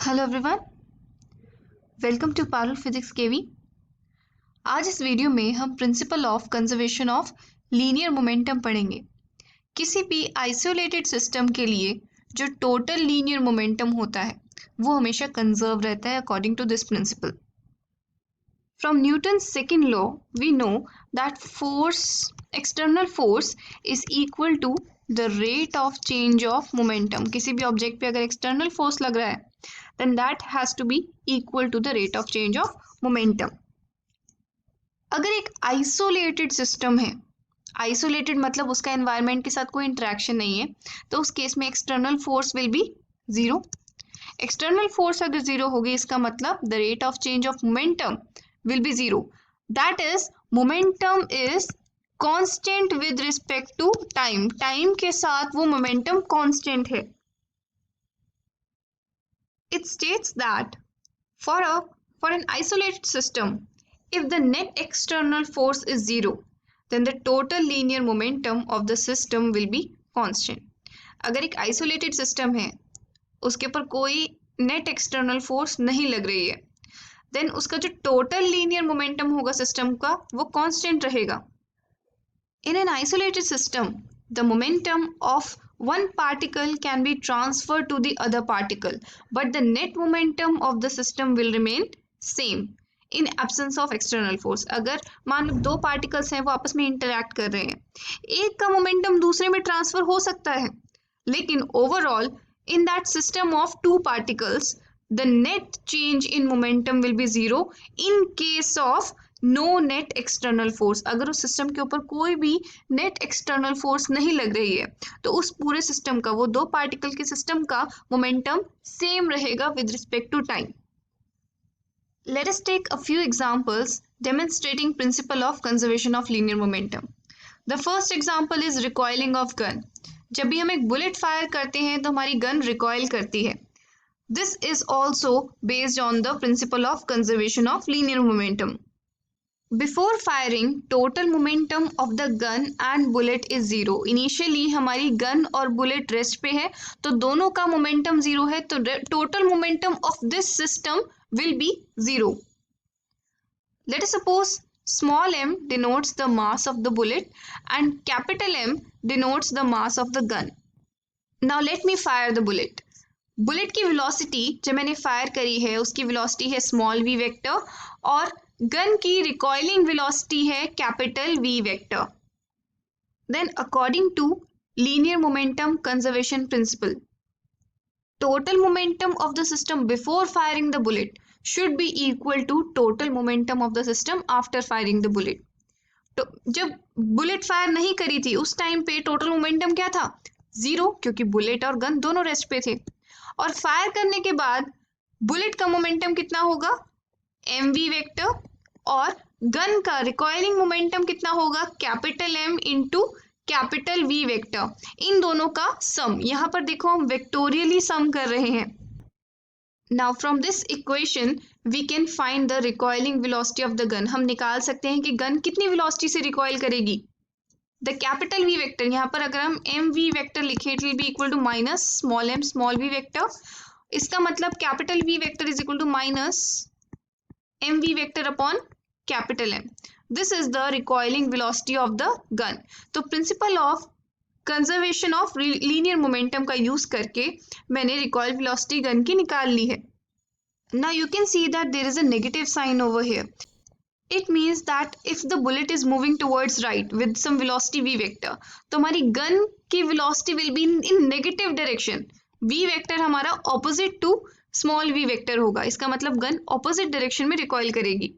Hello everyone, welcome to Parul physics KV. आज इस video में हम principle of conservation of linear momentum पढ़ेंगे। किसी भी आइसोलेटेड सिस्टम के लिए जो टोटल लीनियर मोमेंटम होता है वो हमेशा कंजर्व रहता है according to this principle. From Newton's second law we know that external force is equal to the rate of change of momentum. किसी भी ऑब्जेक्ट पे अगर एक्सटर्नल फोर्स लग रहा है then that has to be equal to the rate of change of momentum. अगर एक isolated system है, आइसोलेटेड मतलब उसका एनवायरनमेंट के साथ कोई इंटरेक्शन नहीं है, तो उस केस में external force will be zero. External force अगर जीरो होगी इसका मतलब the rate of change of momentum will be zero. That is momentum is constant with respect to time. Time के साथ वो मोमेंटम कांस्टेंट है। It states that for an isolated system, if the net external force is zero, then the total linear momentum of the system will be constant. अगर एक isolated system है, उसके ऊपर कोई net external force नहीं लग रही है, then उसका जो total linear momentum होगा system का वो constant रहेगा. In an isolated system, the momentum of one particle can be transferred to the other particle, but the net momentum of the system will remain same in absence of external force. अगर मान लो दो particles हैं वो आपस में interact कर रहे हैं, एक का मोमेंटम दूसरे में ट्रांसफर हो सकता है, लेकिन overall in that system of two particles the net change in momentum will be zero in case of no net external force. अगर उस सिस्टम के ऊपर कोई भी नेट एक्सटर्नल फोर्स नहीं लग रही है तो उस पूरे सिस्टम का, वो दो पार्टिकल के सिस्टम का मोमेंटम सेम रहेगा with respect to time. Let us take a few examples demonstrating principle of conservation of linear momentum. The first example is recoiling of gun. जब भी हम एक बुलेट फायर करते हैं तो हमारी गन रिकॉइल करती है। This is also based on the principal of conservation of linear momentum. Before firing total momentum of the gun and bullet is zero. Initially हमारी गन और बुलेट रेस्ट पे है तो दोनों का मोमेंटम जीरो है, तो total momentum of this system will be zero. Let us suppose small m denotes the mass of the bullet and capital M denotes the mass of the gun. Now let me fire the bullet. Bullet की velocity जो मैंने fire करी है उसकी velocity है small v vector और gun की recoiling velocity है capital V vector. Then according to linear momentum conservation principle, total momentum of the system before firing the bullet should be equal to total momentum of the system after firing the bullet. तो जब bullet fire नहीं करी थी उस time पे total momentum क्या था? Zero, क्योंकि बुलेट और गन दोनों रेस्ट पे थे। और फायर करने के बाद बुलेट का मोमेंटम कितना होगा? mv वेक्टर, और गन का रिकॉइलिंग मोमेंटम कितना होगा? Capital M into capital V vector. इन दोनों का सम, यहाँ पर देखो हम वेक्टोरियली सम कर रहे हैं। Now from this equation we can find the recoiling velocity of the gun. हम निकाल सकते हैं कि गन कितनी वेलोसिटी से रिकॉइल करेगी। द कैपिटल V वेक्टर, यहाँ पर अगर हम mv वेक्टर लिखें it will be equal to minus small m small v vector. इसका मतलब capital V vector is equal to minus mv vector upon capital M. This is the recoiling velocity of the gun. तो principle of conservation of linear momentum का use करके मैंने recoil velocity gun की निकाल ली है। Now you can see that there is a negative sign over here. It means that if the bullet is moving towards right with some velocity v vector, तो हमारी gun की velocity will be in negative direction. v vector हमारा opposite to small v vector होगा, इसका मतलब gun opposite direction में recoil करेगी।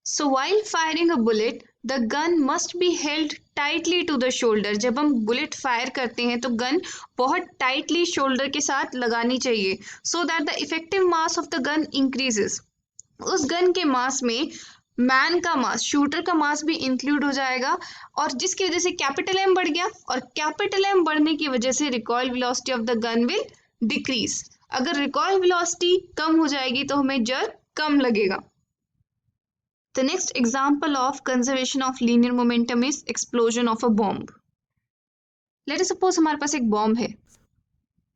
So while firing a bullet, the gun must be held tightly to the shoulder. जब हम bullet fire करते हैं तो गन बहुत टाइटली शोल्डर के साथ लगानी चाहिए, so that the effective mass of the gun increases. उस गन के मास में मैन का मास, शूटर का मास भी इंक्लूड हो जाएगा, और जिसकी वजह से कैपिटल M बढ़ गया, और कैपिटल M बढ़ने की वजह से recoil velocity of the gun will decrease. अगर रिकॉइल वेलोसिटी कम हो जाएगी तो हमें जर कम लगेगा। The next example of conservation of linear momentum is explosion of a bomb. Let us suppose हमारे पास एक बॉम्ब है।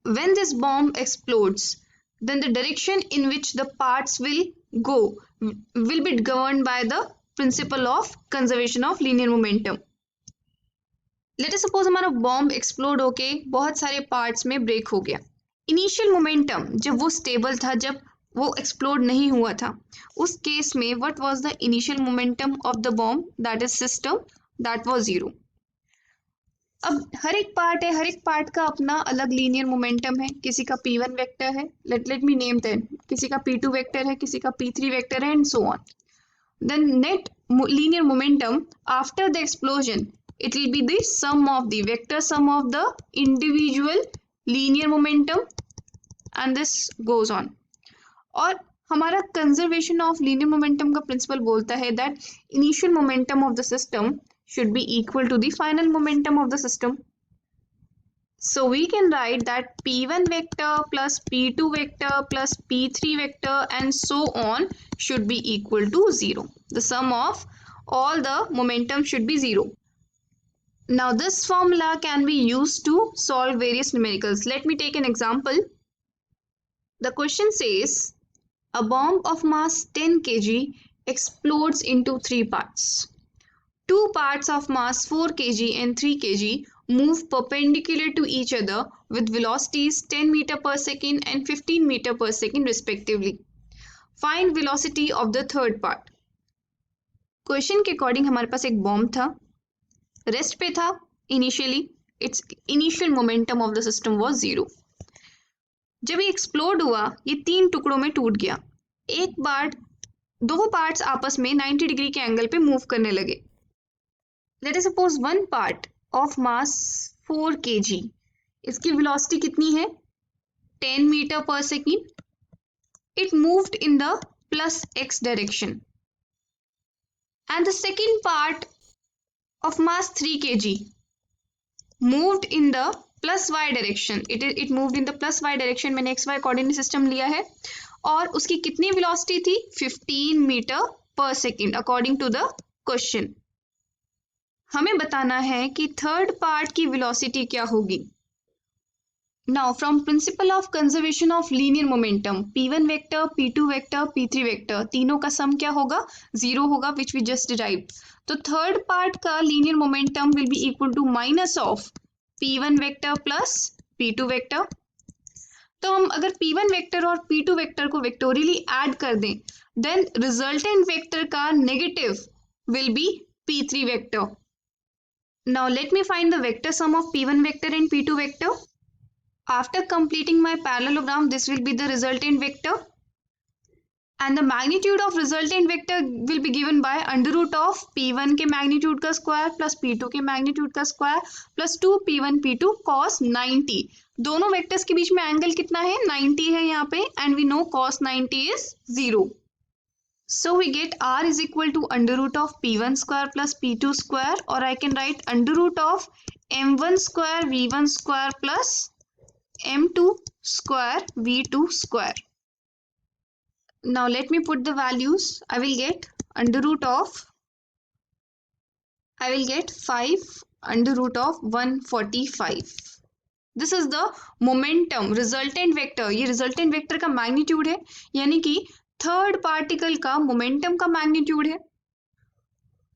When this bomb explodes then the direction in which the parts will go will be governed by the principle of conservation of linear momentum. Let us suppose हमारा bomb explode होके बहुत सारे parts में break हो गया. Initial momentum जब वो stable था, जब वो एक्सप्लोड नहीं हुआ था, उस केस में what was the initial momentum of the bomb, that is system, that was 0. अब हर एक पार्ट है, हर एक पार्ट का अपना अलग लीनियर मोमेंटम है. किसी का p1 वेक्टर है, लेट मी नेम देम, किसी का p2 वेक्टर है, किसी का p3 वेक्टर है, and so on. Then net linear momentum after the explosion, it will be the sum of the vector sum of the individual linear momentum, and this goes on. और हमारा conservation of linear momentum का principal बोलता है that initial momentum of the system should be equal to the final momentum of the system. So we can write that p1 vector plus p2 vector plus p3 vector and so on should be equal to 0. The sum of all the momentum should be 0. Now this formula can be used to solve various numericals. Let me take an example. The question says a bomb of mass 10 kg explodes into 3 parts. Two parts of mass 4 kg and 3 kg move perpendicular to each other with velocities 10 meter per second and 15 meter per second respectively. Find velocity of the third part. Question के according हमारे पास एक bomb था, rest पे था initially, it's initial momentum of the system was 0. जब ये explode हुआ, ये 3 टुकड़ों में टूट गया. एक बार 2 पार्ट्स आपस में 90 डिग्री के एंगल पे मूव करने लगे. Let us suppose one part of mass 4 kg, इसकी वेलोसिटी कितनी है, 10 मीटर पर second. It moved in the plus x direction. And the second part of mass 3 kg moved in the plus y direction. It moved in the plus y direction. मैंने xy coordinate system लिया है और उसकी कितनी velocity थी, 15 metre पर second according to the question. हमें बताना है कि थर्ड पार्ट की वेलोसिटी क्या होगी. Now from principle of conservation of linear momentum, p1 vector, p2 vector, p3 vector, तीनों का सम क्या होगा, 0 होगा, विच वी जस्ट डिराइव्ड. तो थर्ड पार्ट का linear momentum will be equal to minus of p1 vector plus p2 vector. तो हम अगर p1 वेक्टर और p2 वेक्टर को वेक्टोरियली ऐड कर दें, देन रिजल्टेंट वेक्टर का negative will be p3 vector. Now let me find the vector sum of p1 vector and p2 vector. After completing my parallelogram, this will be the resultant vector, and the magnitude of resultant vector will be given by under root of p1 के magnitude का square plus p2 के magnitude का square plus 2p1 p2 cos 90. दोनों vectors के बीच में angle कितना है, 90 है यहाँ पे, and we know cos 90 is 0. So we get r is equal to under root of p1 square plus p2 square, or I can write under root of m1 square v1 square plus m2 square v2 square. Now let me put the values. I will get 5 under root of 145. This is the momentum resultant vector. ये resultant vector का magnitude है, यानी कि third particle का momentum का magnitude है.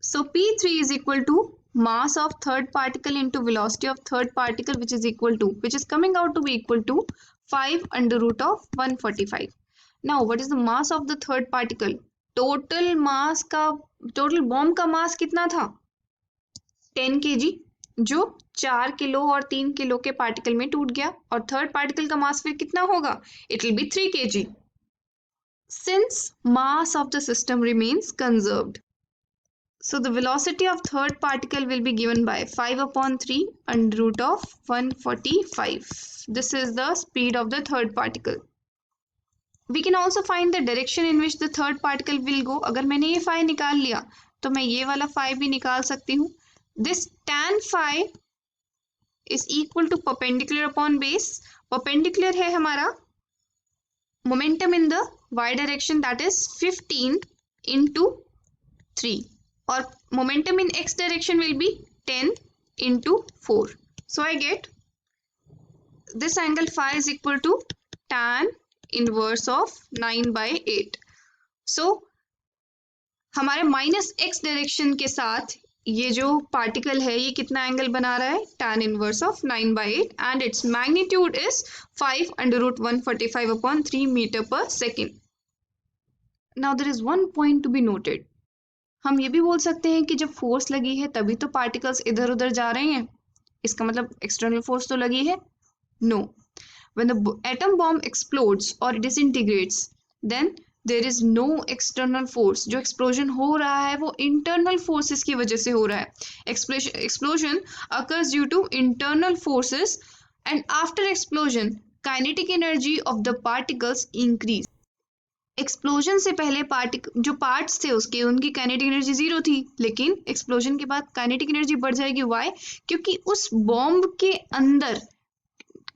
So p3 is equal to mass of third particle into velocity of third particle which is coming out to be equal to 5 under root of 145. Now what is the mass of the third particle. Total bomb का mass कितना था, 10 kg, जो 4 kilo और 3 kilo के particle में टूट गया. और थर्ड पार्टिकल का मास फिर कितना होगा, it will B 3 kg. Since mass of the system remains conserved, so the velocity of third particle will be given by 5 upon 3 under root of 145. This is the speed of the third particle. We can also find the direction in which the third particle will go. अगर मैंने ये phi निकाल लिया तो मैं ये वाला phi भी निकाल सकती हूँ. This tan phi is equal to perpendicular upon base. Perpendicular है हमारा momentum in the y direction, that is 15 into 3, or momentum in x direction will be 10 into 4. So I get this angle phi is equal to tan inverse of 9/8। सो हमारे -x direction के साथ ये जो particle है ये कितना angle बना रहा है, tan inverse of 9/8 and it's magnitude is 5√145/3 metre पर second. Now there is one point to be noted. हम ये भी बोल सकते हैं कि जब फोर्स लगी है तभी तो पार्टिकल्स इधर उधर जा रहे हैं, इसका मतलब एक्सटर्नल फोर्स तो लगी है? No. When the atom bomb explodes or disintegrates, then there is no external force. जो explosion हो रहा है वो internal forces की वजह से हो रहा है. Explosion occurs due to internal forces, and after explosion, kinetic energy of the particles increase. Explosion से पहले जो पार्ट्स थे उसके उनकी काइनेटिक एनर्जी 0 थी, लेकिन एक्सप्लोजन के बाद काइनेटिक एनर्जी बढ़ जाएगी। वाई? क्योंकि उस बॉम्ब के अंदर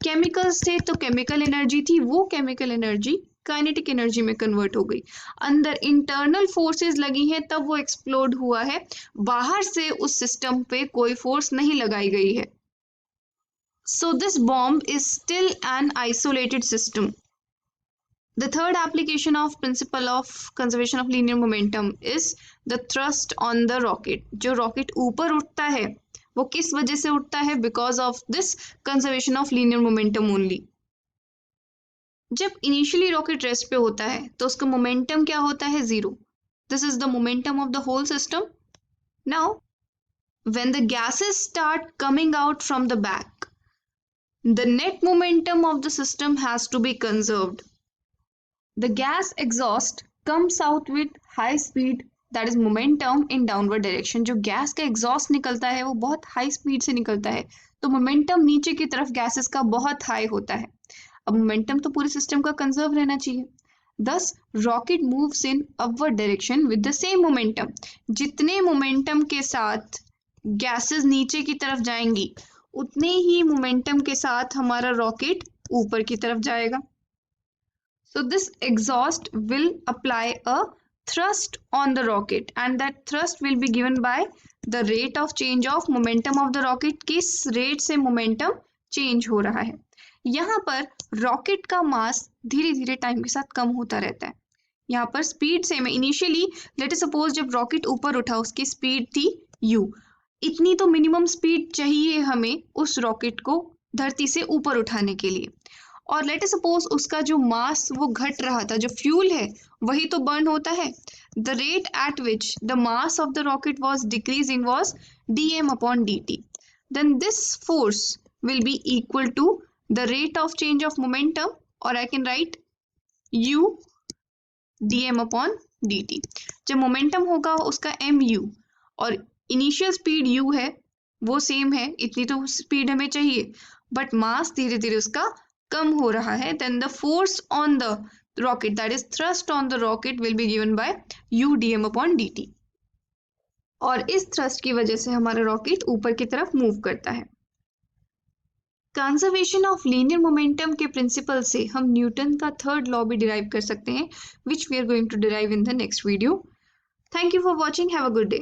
केमिकल्स थे तो केमिकल एनर्जी थी, वो केमिकल एनर्जी काइनेटिक एनर्जी में कन्वर्ट हो गई। अंदर इंटरनल फोर्सेस लगी हैं तब वो एक्सप्लोड हुआ है, बाहर से उस सिस्टम पे कोई फोर्स नहीं लगाई गई है। So this bomb is still an isolated system. The third application of principle of conservation of linear momentum is the thrust on the rocket. जो रॉकेट ऊपर उठता है वो किस वजह से उठता है? Because of this conservation of linear momentum only. जब इनिशियली रॉकेट रेस्ट पे होता है तो उसका मोमेंटम क्या होता है? 0. This is the momentum of the whole system. Now, when the gases start coming out from the back, the net momentum of the system has to be conserved. The gas exhaust comes out with high speed, that is momentum in downward direction. जो gas का exhaust निकलता है वो बहुत high speed से निकलता है, तो मोमेंटम नीचे की तरफ गैसेस का बहुत हाई होता है। अब मोमेंटम तो पूरे सिस्टम का कंजर्व रहना चाहिए। Thus, rocket moves in upward direction with the same momentum. जितने मोमेंटम के साथ गैसेस नीचे की तरफ जाएंगी उतने ही मोमेंटम के साथ हमारा रॉकेट ऊपर की तरफ जाएगा। So this exhaust will apply a thrust on the rocket, and that thrust will be given by the rate of change of momentum of the rocket. किस रेट से मोमेंटम चेंज हो रहा है। यहाँ पर रॉकेट का मास धीरे धीरे टाइम के साथ कम होता रहता है। यहाँ पर स्पीड सेम है। इनिशियली लेट अस सपोज जब रॉकेट ऊपर उठा उसकी स्पीड थी u, इतनी तो मिनिमम स्पीड चाहिए हमें उस रॉकेट को धरती से ऊपर उठाने के लिए। और लेट अस सपोज उसका जो मास वो घट रहा था, जो फ्यूल है वही तो बर्न होता है। The rate at which the mass of the rocket was decreasing was dm/dt. Then this force will be equal to the rate of change of momentum, और I can write u dm/dt। जब momentum होगा उसका mu और initial speed u है वो same है, इतनी तो स्पीड हमें चाहिए, बट मास धीरे धीरे उसका कम हो रहा है। then the force on the rocket, that is thrust on the rocket, will be given by u dm/dt, और इस थ्रस्ट की वजह से हमारा रॉकेट ऊपर की तरफ मूव करता है। कंजर्वेशन ऑफ लीनियर मोमेंटम के प्रिंसिपल से हम न्यूटन का थर्ड लॉ भी डिराइव कर सकते हैं, which we are going to derive in the next video. Thank you for watching, have a good day.